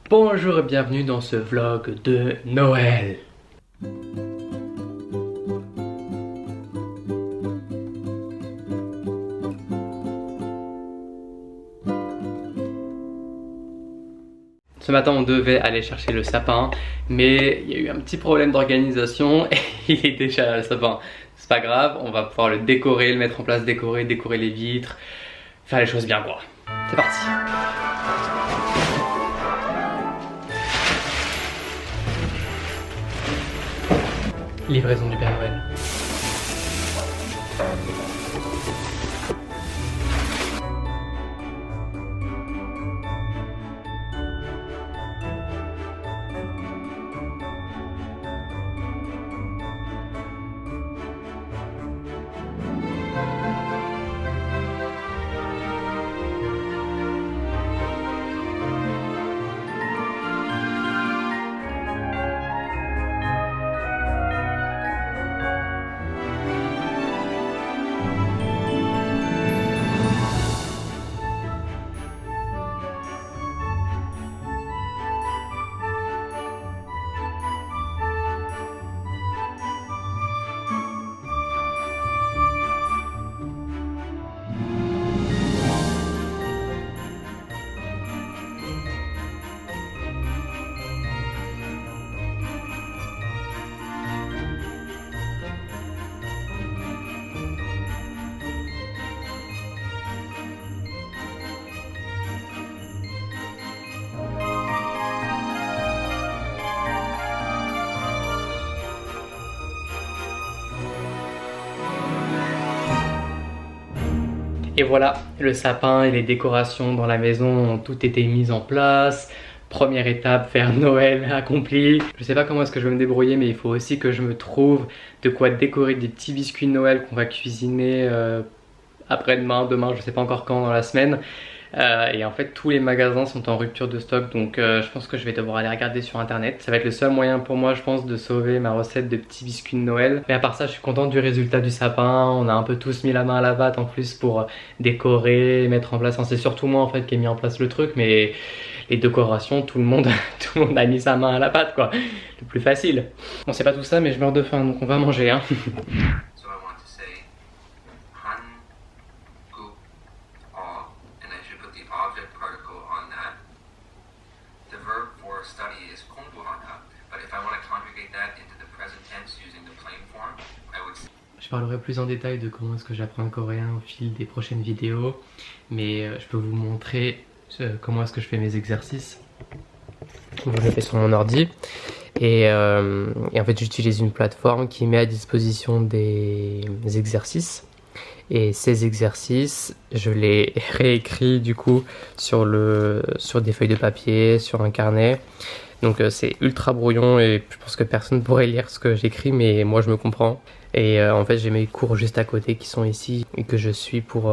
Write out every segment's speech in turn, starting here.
Bonjour et bienvenue dans ce vlog de Noël. Ce matin on devait aller chercher le sapin, mais il y a eu un petit problème d'organisation et il est déjà là le sapin. C'est pas grave, on va pouvoir le décorer, le mettre en place, décorer les vitres, faire les choses bien quoi. C'est parti. Livraison du Père Noël. Et voilà, le sapin et les décorations dans la maison ont tout été mises en place. Première étape, faire Noël accompli. Je sais pas comment est-ce que je vais me débrouiller, mais il faut aussi que je me trouve de quoi décorer des petits biscuits de Noël qu'on va cuisiner après-demain, demain, je sais pas encore quand dans la semaine. Et en fait tous les magasins sont en rupture de stock, donc je pense que je vais devoir aller regarder sur internet. Ça va être le seul moyen pour moi je pense de sauver ma recette de petits biscuits de Noël. Mais à part ça je suis contente du résultat du sapin. On a un peu tous mis la main à la pâte en plus pour décorer, mettre en place. Enfin, c'est surtout moi en fait qui ai mis en place le truc, mais les décorations tout le monde tout le monde a mis sa main à la pâte quoi. Le plus facile. Bon c'est pas tout ça mais je meurs de faim donc on va manger hein. Je parlerai plus en détail de comment est-ce que j'apprends le coréen au fil des prochaines vidéos, mais je peux vous montrer comment est-ce que je fais mes exercices. Je le fais sur mon ordi et en fait j'utilise une plateforme qui met à disposition des exercices. Et ces exercices, je les réécris du coup sur des feuilles de papier, sur un carnet. Donc c'est ultra brouillon et je pense que personne ne pourrait lire ce que j'écris, mais moi je me comprends. Et en fait j'ai mes cours juste à côté qui sont ici et que je suis pour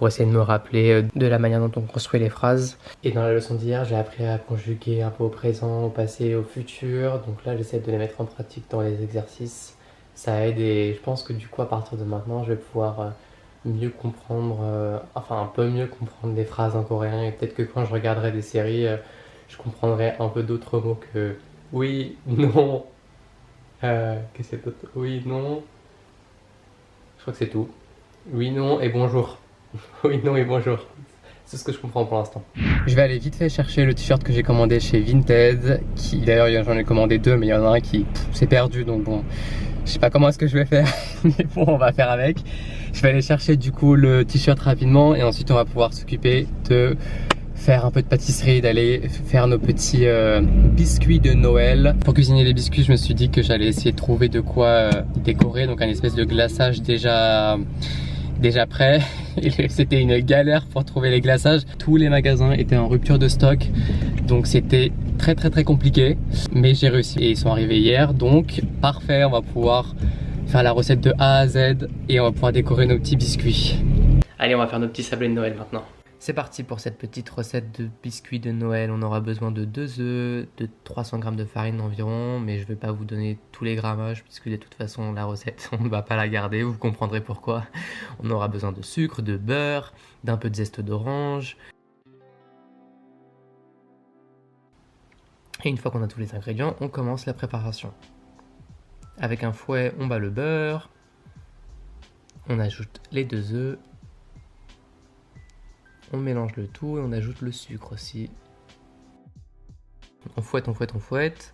essayer de me rappeler de la manière dont on construit les phrases. Et dans la leçon d'hier j'ai appris à conjuguer un peu au présent, au passé et au futur. Donc là j'essaie de les mettre en pratique dans les exercices. Ça aide et je pense que du coup à partir de maintenant je vais pouvoir mieux comprendre, enfin un peu mieux comprendre des phrases en coréen. Et peut-être que quand je regarderai des séries, je comprendrai un peu d'autres mots que oui, non, qu'est-ce que c'est d'autre? Oui, non, je crois que c'est tout. Oui, non et bonjour. Oui, non et bonjour. C'est ce que je comprends pour l'instant. Je vais aller vite fait chercher le t-shirt que j'ai commandé chez Vinted. D'ailleurs j'en ai commandé deux mais il y en a un qui s'est perdu donc bon. Je sais pas comment est-ce que je vais faire, mais bon on va faire avec. Je vais aller chercher du coup le t-shirt rapidement et ensuite on va pouvoir s'occuper de faire un peu de pâtisserie, d'aller faire nos petits biscuits de Noël. Pour cuisiner les biscuits, je me suis dit que j'allais essayer de trouver de quoi décorer, donc un espèce de glaçage déjà prêt. C'était une galère pour trouver les glaçages. Tous les magasins étaient en rupture de stock, donc c'était très compliqué, mais j'ai réussi et ils sont arrivés hier, donc parfait, on va pouvoir faire la recette de A à Z et on va pouvoir décorer nos petits biscuits. Allez, on va faire nos petits sablés de Noël maintenant. C'est parti pour cette petite recette de biscuits de Noël. On aura besoin de 2 œufs, de 300 g de farine environ, mais je ne vais pas vous donner tous les grammages puisque de toute façon la recette on ne va pas la garder, vous comprendrez pourquoi. On aura besoin de sucre, de beurre, d'un peu de zeste d'orange, Et une fois qu'on a tous les ingrédients, on commence la préparation. Avec un fouet, on bat le beurre. On ajoute les 2 œufs. On mélange le tout et on ajoute le sucre aussi. On fouette, on fouette, on fouette.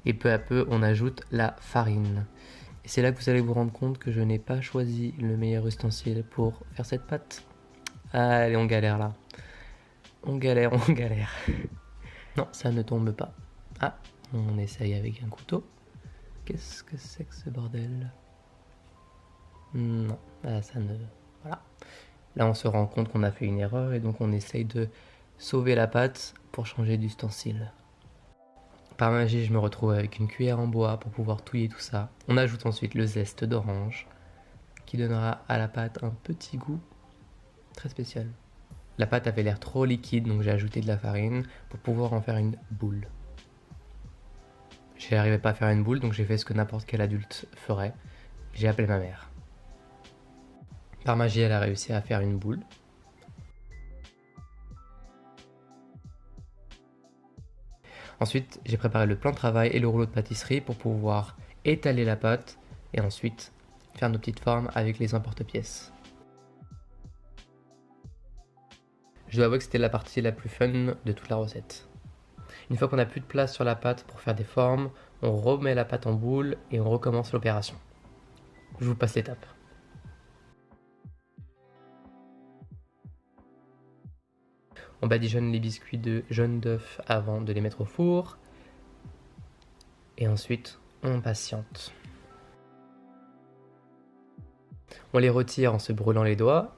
Et peu à peu, on ajoute la farine. Et c'est là que vous allez vous rendre compte que je n'ai pas choisi le meilleur ustensile pour faire cette pâte. Allez, on galère là. On galère, on galère. Non, ça ne tombe pas. Ah, on essaye avec un couteau. Qu'est-ce que c'est que ce bordel? Non, ça ne... Voilà. Là, on se rend compte qu'on a fait une erreur et donc on essaye de sauver la pâte pour changer d'ustensile. Par magie, je me retrouve avec une cuillère en bois pour pouvoir touiller tout ça. On ajoute ensuite le zeste d'orange qui donnera à la pâte un petit goût très spécial. La pâte avait l'air trop liquide, donc j'ai ajouté de la farine pour pouvoir en faire une boule. Je n'arrivais pas à faire une boule, donc j'ai fait ce que n'importe quel adulte ferait. J'ai appelé ma mère. Par magie, elle a réussi à faire une boule. Ensuite, j'ai préparé le plan de travail et le rouleau de pâtisserie pour pouvoir étaler la pâte et ensuite faire nos petites formes avec les emporte-pièces. Je dois avouer que c'était la partie la plus fun de toute la recette. Une fois qu'on n'a plus de place sur la pâte pour faire des formes, on remet la pâte en boule et on recommence l'opération. Je vous passe l'étape. On badigeonne les biscuits de jaune d'œuf avant de les mettre au four. Et ensuite, on patiente. On les retire en se brûlant les doigts.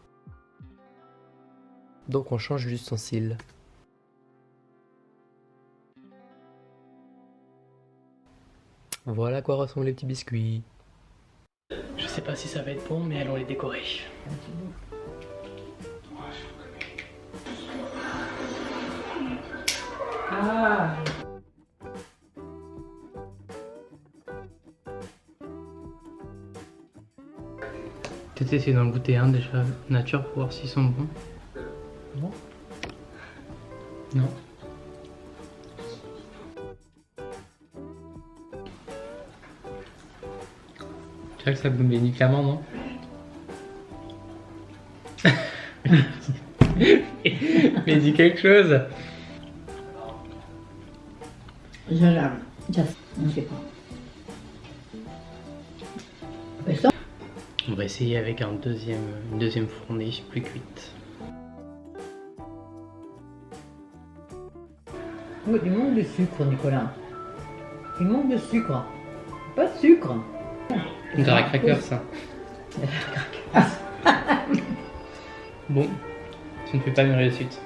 Donc on change d'ustensile. Voilà à quoi ressemblent les petits biscuits. Je sais pas si ça va être bon, mais allons les décorer. Ah! Peut-être essayer d'en goûter un déjà nature pour voir s'ils sont bons. Non? Non? Tu vois que ça goûte médicament, non? Mais dis quelque chose! Je ne sais pas. On va essayer avec une deuxième fournée plus cuite. Oui, il manque de sucre, Nicolas. Il manque de sucre. Pas de sucre. On dirait un cracker, ça. Bon, tu ne fais pas une réussite.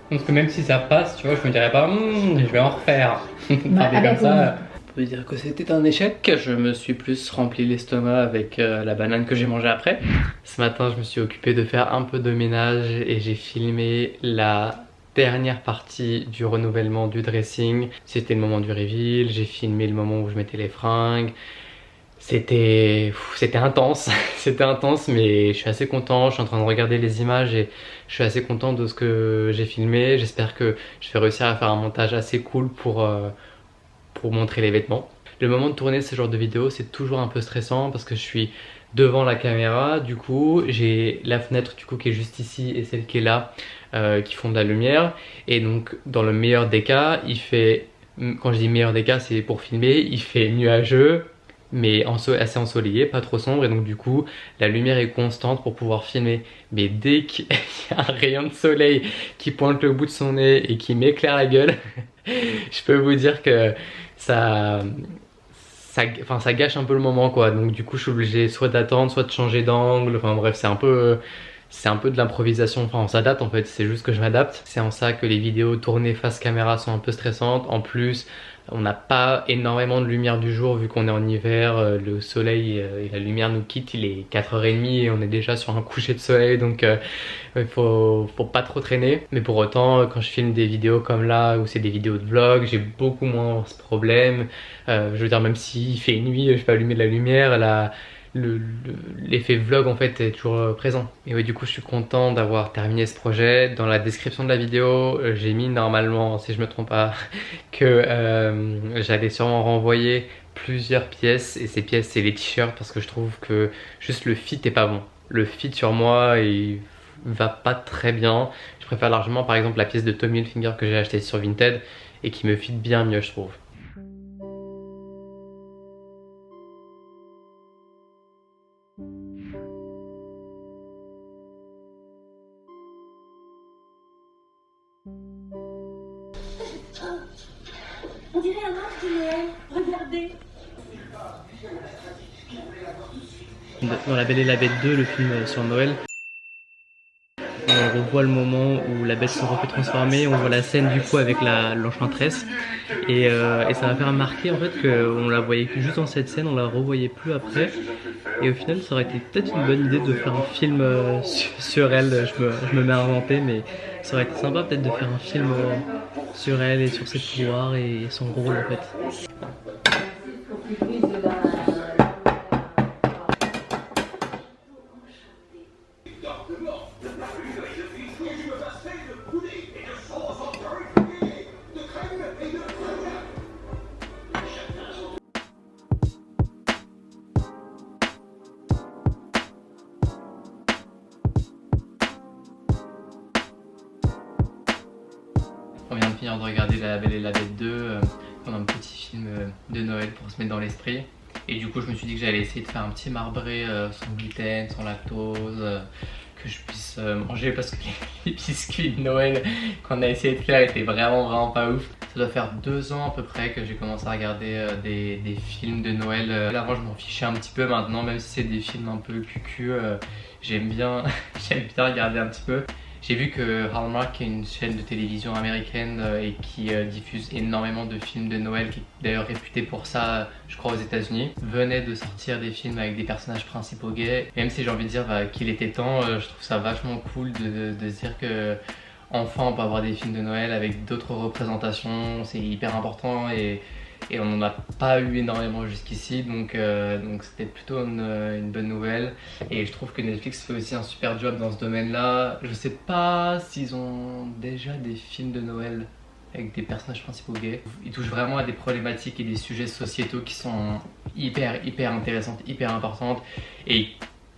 Parce que même si ça passe, tu vois, je me dirais pas, je vais en refaire. Comme ça. Pour dire que c'était un échec, je me suis plus rempli l'estomac avec la banane que j'ai mangée après. Ce matin, je me suis occupé de faire un peu de ménage et j'ai filmé la dernière partie du renouvellement du dressing. C'était le moment du reveal, j'ai filmé le moment où je mettais les fringues. C'était intense, c'était intense, mais je suis assez content. Je suis en train de regarder les images et je suis assez content de ce que j'ai filmé. J'espère que je vais réussir à faire un montage assez cool pour montrer les vêtements. Le moment de tourner ce genre de vidéo, c'est toujours un peu stressant parce que je suis devant la caméra. Du coup, j'ai la fenêtre du coup qui est juste ici et celle qui est là qui font de la lumière. Et donc, dans le meilleur des cas, il fait, quand je dis meilleur des cas, c'est pour filmer, il fait nuageux, mais assez ensoleillé, pas trop sombre, et donc du coup la lumière est constante pour pouvoir filmer. Mais dès qu'il y a un rayon de soleil qui pointe le bout de son nez et qui m'éclaire la gueule, je peux vous dire que ça gâche un peu le moment, quoi. Donc du coup je suis obligé soit d'attendre, soit de changer d'angle, enfin bref, c'est un peu de l'improvisation, enfin on s'adapte en fait, c'est juste que je m'adapte. C'est en ça que les vidéos tournées face caméra sont un peu stressantes. En plus, on n'a pas énormément de lumière du jour vu qu'on est en hiver, le soleil et la lumière nous quittent, il est 4h30 et on est déjà sur un coucher de soleil, donc il faut pas trop traîner. Mais pour autant, quand je filme des vidéos comme là, où c'est des vidéos de vlog, j'ai beaucoup moins ce problème. Je veux dire, même s'il fait nuit, je peux allumer de la lumière, l'effet vlog en fait est toujours présent. Et ouais, du coup je suis content d'avoir terminé ce projet. Dans la description de la vidéo j'ai mis normalement, si je me trompe pas, que j'allais sûrement renvoyer plusieurs pièces, et ces pièces c'est les t-shirts, parce que je trouve que juste le fit est pas bon. Le fit sur moi il va pas très bien. Je préfère largement par exemple la pièce de Tommy Hilfiger que j'ai acheté sur Vinted et qui me fit bien mieux je trouve. On dirait un arbre de Noël, regardez. Dans La Belle et la Bête 2, le film sur Noël, on revoit le moment où la bête se refait transformer, on voit la scène du coup avec l'enchanteresse et ça m'a fait remarquer en fait qu'on la voyait que juste dans cette scène, on la revoyait plus après, et au final ça aurait été peut-être une bonne idée de faire un film sur elle. Je me mets à inventer, mais ça aurait été sympa peut-être de faire un film sur elle et sur ses pouvoirs et son rôle en fait. On vient de finir de regarder La Belle et la Bête 2, comme un petit film de Noël pour se mettre dans l'esprit. Et du coup je me suis dit que j'allais essayer de faire un petit marbré sans gluten, sans lactose, que je puisse manger, parce que les biscuits de Noël qu'on a essayé de faire étaient vraiment pas ouf. Ça doit faire 2 ans à peu près que j'ai commencé à regarder des films de Noël. Avant je m'en fichais un petit peu, maintenant même si c'est des films un peu cucu, j'aime bien regarder un petit peu. J'ai vu que Hallmark est une chaîne de télévision américaine et qui diffuse énormément de films de Noël, qui est d'ailleurs réputée pour ça, je crois, aux États-Unis, venait de sortir des films avec des personnages principaux gays. Même si j'ai envie de dire qu'il était temps, je trouve ça vachement cool de se dire que enfin on peut avoir des films de Noël avec d'autres représentations. C'est hyper important et on n'en a pas eu énormément jusqu'ici, donc c'était plutôt une bonne nouvelle. Et je trouve que Netflix fait aussi un super job dans ce domaine là. Je sais pas s'ils ont déjà des films de Noël avec des personnages principaux gays. Ils touchent vraiment à des problématiques et des sujets sociétaux qui sont hyper intéressantes, hyper importantes, et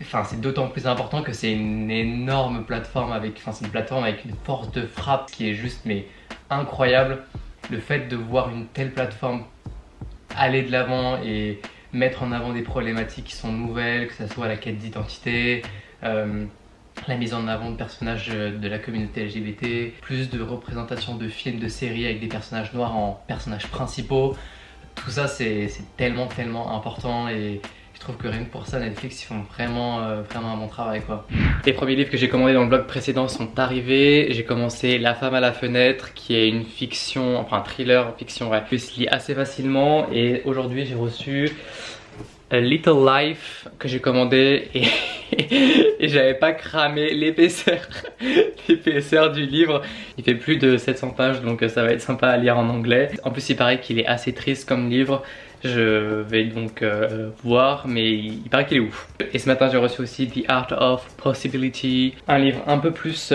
enfin c'est d'autant plus important que c'est une énorme plateforme c'est une plateforme avec une force de frappe qui est juste mais incroyable. Le fait de voir une telle plateforme aller de l'avant et mettre en avant des problématiques qui sont nouvelles, que ce soit la quête d'identité, la mise en avant de personnages de la communauté LGBT, plus de représentation de films, de séries avec des personnages noirs en personnages principaux, tout ça c'est tellement important, et je trouve que rien que pour ça Netflix ils font vraiment un bon travail quoi. Les premiers livres que j'ai commandés dans le blog précédent sont arrivés. J'ai commencé La Femme à la fenêtre, qui est une fiction, enfin un thriller fiction, ouais, qui se lit assez facilement, et aujourd'hui j'ai reçu A Little Life que j'ai commandé et j'avais pas cramé l'épaisseur du livre. Il fait plus de 700 pages, donc ça va être sympa à lire en anglais. En plus il paraît qu'il est assez triste comme livre. Je vais donc voir, mais il paraît qu'il est ouf. Et ce matin j'ai reçu aussi The Art of Possibility, un livre un peu plus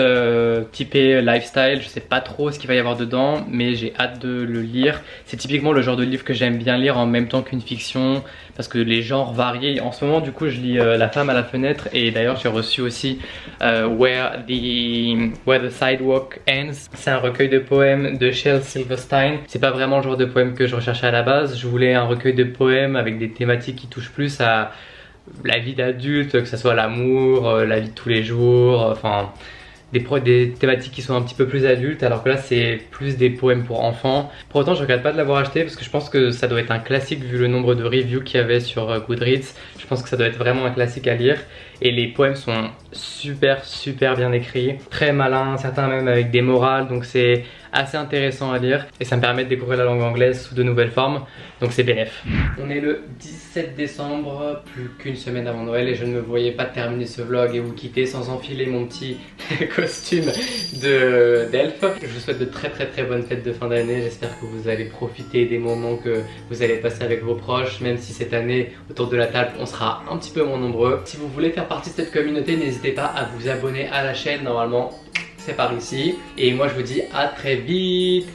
typé lifestyle. Je sais pas trop ce qu'il va y avoir dedans, mais j'ai hâte de le lire. C'est typiquement le genre de livre que j'aime bien lire en même temps qu'une fiction, parce que les genres varient. En ce moment du coup je lis La Femme à la fenêtre, et d'ailleurs j'ai reçu aussi Where the Sidewalk Ends. C'est un recueil de poèmes de Shel Silverstein. C'est pas vraiment le genre de poème que je recherchais à la base. Je voulais un recueil de poèmes avec des thématiques qui touchent plus à la vie d'adulte, que ce soit l'amour, la vie de tous les jours, enfin des thématiques qui sont un petit peu plus adultes, alors que là c'est plus des poèmes pour enfants. Pour autant je regrette pas de l'avoir acheté, parce que je pense que ça doit être un classique vu le nombre de reviews qu'il y avait sur Goodreads. Je pense que ça doit être vraiment un classique à lire, et les poèmes sont super bien écrits, très malins, certains même avec des morales, donc c'est assez intéressant à lire et ça me permet de découvrir la langue anglaise sous de nouvelles formes, donc c'est bénéf. On est le 17 décembre, plus qu'une semaine avant Noël et je ne me voyais pas terminer ce vlog et vous quitter sans enfiler mon petit costume d'elfe. Je vous souhaite de très bonnes fêtes de fin d'année, j'espère que vous allez profiter des moments que vous allez passer avec vos proches, même si cette année autour de la table on sera un petit peu moins nombreux. Si vous voulez faire partie de cette communauté, n'hésitez pas à vous abonner à la chaîne, normalement c'est par ici. Et moi je vous dis à très vite.